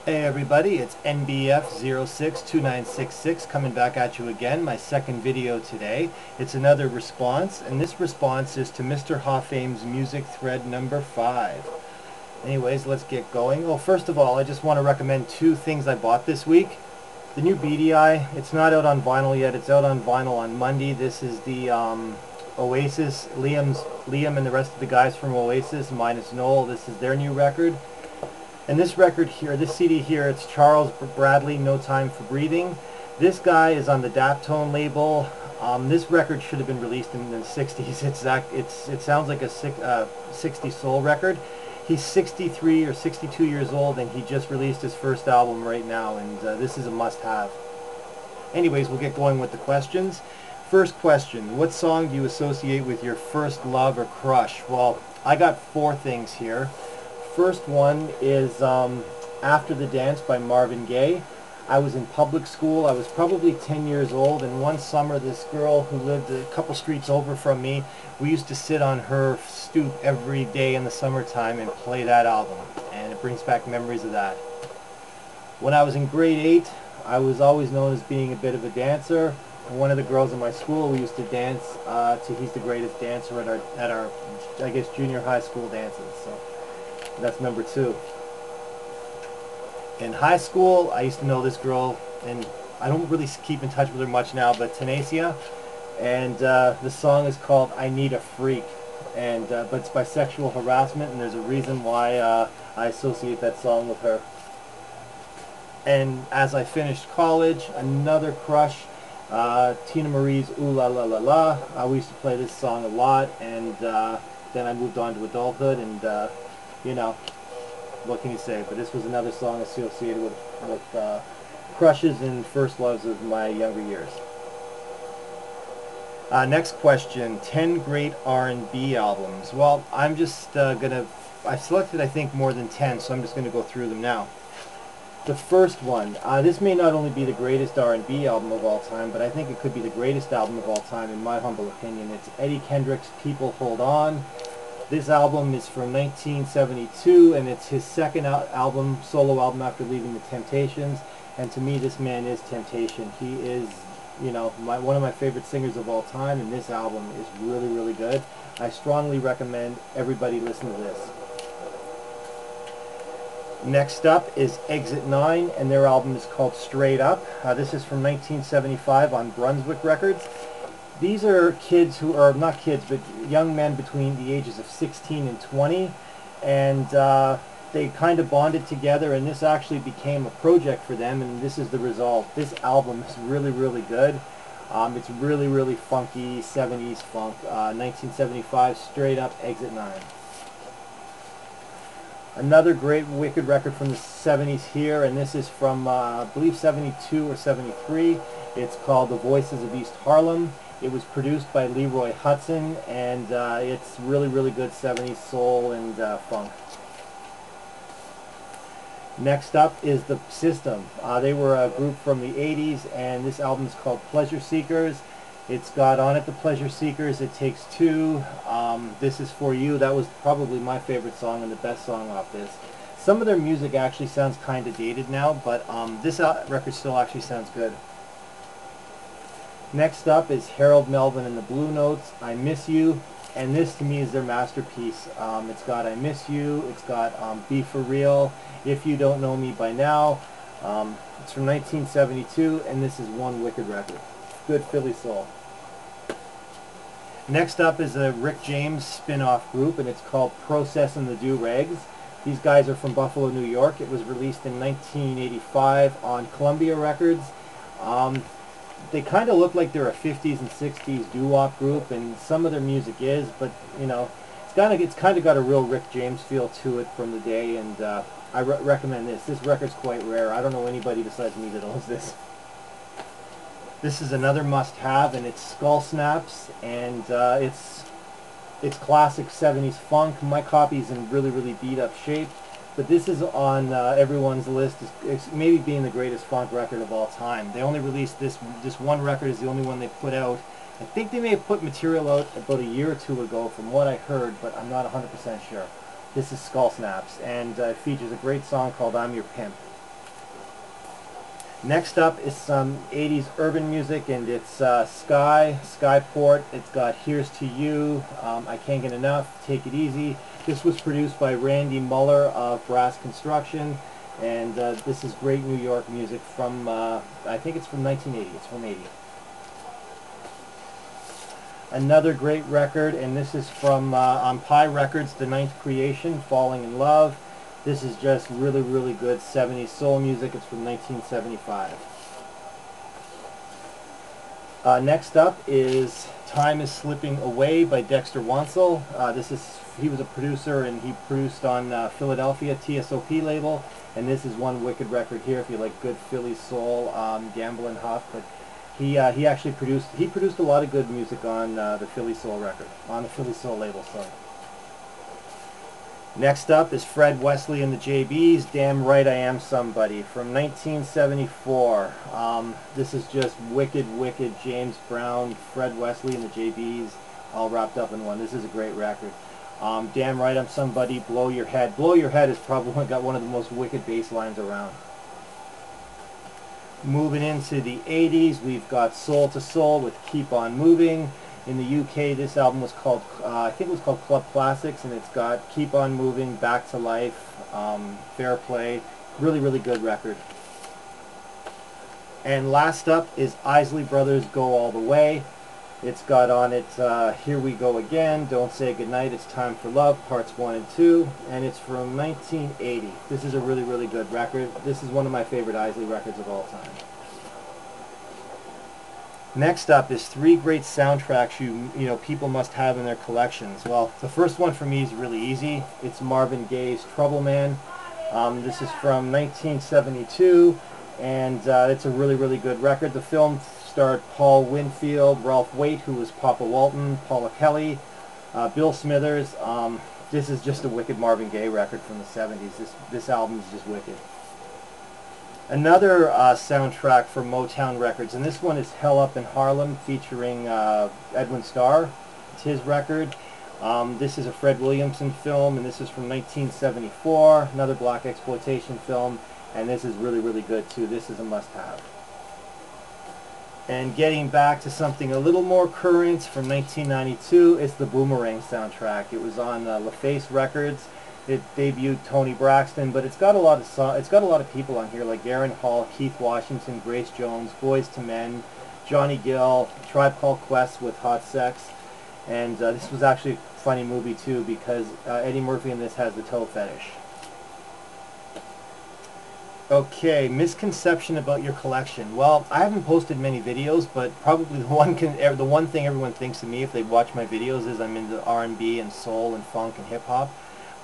Hey everybody, it's NBF062966 coming back at you again, my second video today. It's another response, and this response is to Mrhoffamemusicthread music thread number 5. Anyways, let's get going. Oh, first of all, I just want to recommend two things I bought this week. The new BDI, it's not out on vinyl yet, it's out on vinyl on Monday. This is the Oasis, Liam and the rest of the guys from Oasis, minus Noel. This is their new record. And this record here, this CD here, it's Charles Bradley, No Time for Breathing. This guy is on the Daptone label. This record should have been released in the 60s. It sounds like a 60s soul record. He's 63 or 62 years old, and he just released his first album right now, and this is a must-have. Anyways, we'll get going with the questions. First question, what song do you associate with your first love or crush? Well, I got four things here. First one is After the Dance by Marvin Gaye. I was in public school. I was probably 10 years old, and one summer this girl who lived a couple streets over from me, we used to sit on her stoop every day in the summertime and play that album, and it brings back memories of that. When I was in grade 8, I was always known as being a bit of a dancer. One of the girls in my school, we used to dance to He's the Greatest Dancer at our I guess junior high school dances. So that's number 2. In high school, I used to know this girl, and I don't really keep in touch with her much now, but Tenacia, and the song is called I Need a Freak, and but it's by Sexual Harassment, and there's a reason why I associate that song with her. And as I finished college, another crush, Tina Marie's Ooh La La La La. We used to play this song a lot, and then I moved on to adulthood, and you know, what can you say? But this was another song associated with crushes and first loves of my younger years. Next question, 10 great R&B albums. Well, I'm just I've selected I think more than 10, so I'm just going to go through them now. The first one, this may not only be the greatest R&B album of all time, but I think it could be the greatest album of all time in my humble opinion. It's Eddie Kendrick's People Hold On. This album is from 1972, and it's his second solo album after leaving the Temptations. And to me, this man is Temptation. He is, you know, one of my favorite singers of all time, and this album is really, really good. I strongly recommend everybody listen to this. Next up is Exit 9, and their album is called Straight Up. This is from 1975 on Brunswick Records. These are kids who are, not kids, but young men between the ages of 16 and 20, and they kind of bonded together, and this actually became a project for them, and this is the result. This album is really, really good. It's really, really funky, 70s funk. 1975, Straight Up, Exit 9. Another great wicked record from the 70s here, and this is from, I believe, 72 or 73. It's called The Voices of East Harlem. It was produced by Leroy Hudson, and it's really, really good 70s soul and funk. Next up is The System. They were a group from the 80s, and this album is called Pleasure Seekers. It's got on it The Pleasure Seekers, It Takes Two, This Is For You. That was probably my favorite song and the best song off this. Some of their music actually sounds kind of dated now, but this record still actually sounds good. Next up is Harold Melvin and the Blue Notes, I Miss You, and this to me is their masterpiece. It's got I Miss You, it's got Be For Real, If You Don't Know Me By Now. It's from 1972, and this is one wicked record. Good Philly soul. Next up is a Rick James spin-off group, and it's called Process and the Do-Rags. These guys are from Buffalo, New York. It was released in 1985 on Columbia Records. They kind of look like they're a 50s and 60s doo-wop group, and some of their music is, but you know, it's kind of got a real Rick James feel to it from the day, and I recommend this. This record's quite rare. I don't know anybody besides me that owns this. This is another must-have, and it's Skull Snaps, and it's classic 70s funk. My copy's in really, really beat-up shape, but this is on everyone's list. It's maybe being the greatest funk record of all time. They only released this one record is the only one they put out. I think they may have put material out about a year or two ago from what I heard, but I'm not 100% sure. This is Skull Snaps, and it features a great song called I'm Your Pimp. Next up is some 80s urban music, and it's Skyport. It's got Here's to You, I Can't Get Enough, Take It Easy. This was produced by Randy Muller of Brass Construction, and this is great New York music from, I think it's from 1980, it's from 80. Another great record, and this is from on Pi Records, The Ninth Creation, Falling in Love. This is just really, really good 70s soul music. It's from 1975. Next up is Time is Slipping Away by Dexter Wansel. He was a producer, and he produced on Philadelphia TSOP label. And this is one wicked record here if you like good Philly soul, Gamble & Huff. But he actually produced a lot of good music on the Philly soul record, on the Philly soul label. Sorry. Next up is Fred Wesley and the JBs, Damn Right I Am Somebody, from 1974. This is just wicked, wicked James Brown, Fred Wesley and the JBs, all wrapped up in one. This is a great record. Damn Right I'm Somebody, Blow Your Head. Blow Your Head has probably got one of the most wicked bass lines around. Moving into the 80s, we've got Soul to Soul with Keep On Moving. In the UK, this album was called, I think it was called Club Classics, and it's got Keep On Moving, Back to Life, Fair Play. Really, really good record. And last up is Isley Brothers Go All the Way. It's got on it Here We Go Again, Don't Say Goodnight, It's Time for Love, Parts 1 and 2, and it's from 1980. This is a really, really good record. This is one of my favorite Isley records of all time. Next up is three great soundtracks you know people must have in their collections. Well, the first one for me is really easy. It's Marvin Gaye's Trouble Man. This is from 1972, and it's a really, really good record. The film starred Paul Winfield, Ralph Waite, who was Papa Walton, Paula Kelly, Bill Smithers. This is just a wicked Marvin Gaye record from the 70s. This album is just wicked. Another soundtrack for Motown Records, and this one is Hell Up in Harlem, featuring Edwin Starr. It's his record. This is a Fred Williamson film, and this is from 1974, another black exploitation film, and this is really, really good too. This is a must-have. And getting back to something a little more current, from 1992, it's the Boomerang soundtrack. It was on LaFace Records. It debuted Tony Braxton, but it's got a lot of people on here like Aaron Hall, Keith Washington, Grace Jones, Boys to Men, Johnny Gill, Tribe Called Quest with Hot Sex, and this was actually a funny movie too because Eddie Murphy in this has the toe fetish. Okay, misconception about your collection. Well, I haven't posted many videos, but probably the one thing everyone thinks of me if they watch my videos is I'm into R&B and soul and funk and hip hop.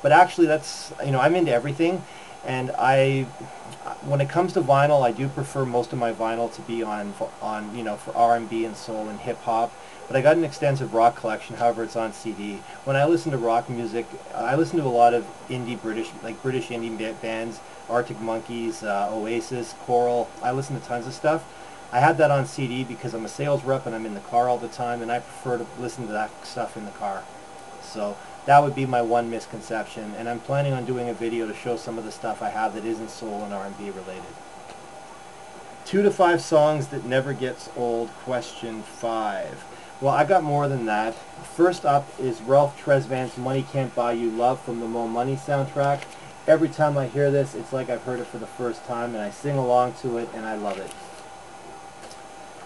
But actually, that's, I'm into everything, and when it comes to vinyl, I do prefer most of my vinyl to be on for R&B and soul and hip hop. But I got an extensive rock collection. However, it's on CD. When I listen to rock music, I listen to a lot of British indie bands, Arctic Monkeys, Oasis, Coral. I listen to tons of stuff. I have that on CD because I'm a sales rep and I'm in the car all the time, and I prefer to listen to that stuff in the car. So that would be my one misconception, and I'm planning on doing a video to show some of the stuff I have that isn't soul and R&B related. 2 to 5 songs that never gets old, question 5. Well, I got more than that. First up is Ralph Tresvant's Money Can't Buy You Love from the Mo Money soundtrack. Every time I hear this, it's like I've heard it for the first time, and I sing along to it, and I love it.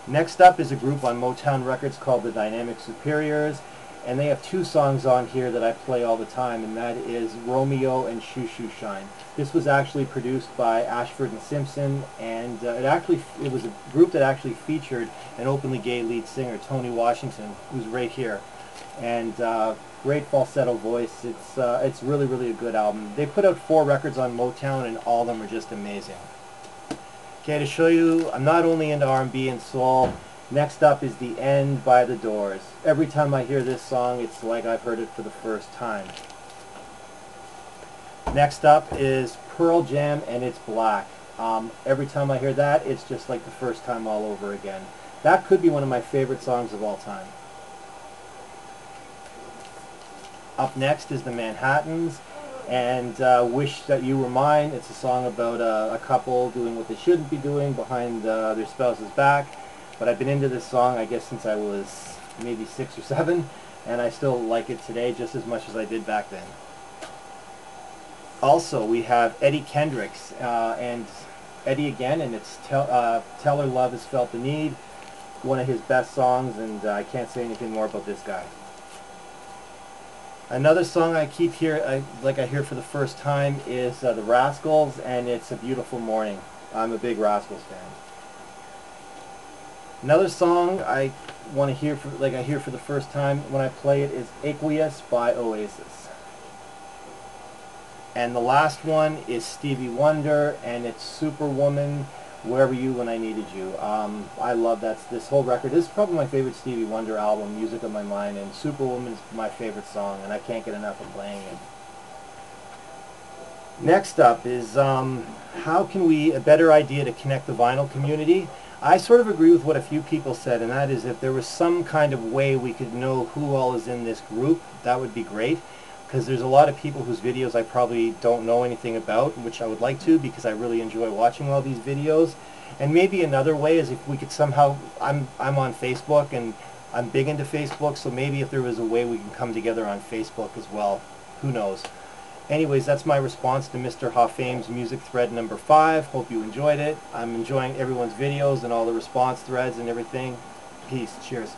Next up is a group on Motown Records called the Dynamic Superiors, and they have 2 songs on here that I play all the time, and that is Romeo and Shoo Shoo Shine. This was actually produced by Ashford and Simpson, and it was a group that actually featured an openly gay lead singer, Tony Washington, who's right here, and great falsetto voice. It's really, really a good album. They put out 4 records on Motown, and all of them are just amazing. Okay, to show you, I'm not only into R&B and soul. Next up is The End by The Doors. Every time I hear this song, it's like I've heard it for the first time. Next up is Pearl Jam and It's Black. Every time I hear that, it's just like the first time all over again. That could be one of my favorite songs of all time. Up next is The Manhattans, and Wish That You Were Mine. It's a song about a couple doing what they shouldn't be doing behind their spouse's back. But I've been into this song, I guess, since I was maybe 6 or 7, and I still like it today just as much as I did back then. Also, we have Eddie Kendricks, and Eddie again, and it's Tell Her Love Has Felt the Need, one of his best songs, and I can't say anything more about this guy. Another song I hear for the first time is the Rascals, and it's A Beautiful Morning. I'm a big Rascals fan. Another song I hear for the first time when I play it is Aqueous by Oasis. And the last one is Stevie Wonder, and it's Superwoman, Where Were You When I Needed You. I love this whole record. This is probably my favorite Stevie Wonder album, Music of My Mind, and Superwoman is my favorite song, and I can't get enough of playing it. Next up is how can a better idea to connect the vinyl community. I sort of agree with what a few people said, and that is if there was some kind of way we could know who all is in this group, that would be great. Because there's a lot of people whose videos I probably don't know anything about, which I would like to, because I really enjoy watching all these videos. And maybe another way is if we could somehow, I'm on Facebook, and I'm big into Facebook, so maybe if there was a way we can come together on Facebook as well. Who knows? Anyways, that's my response to Mr. Mrhoffame's music thread number 5. Hope you enjoyed it. I'm enjoying everyone's videos and all the response threads and everything. Peace. Cheers.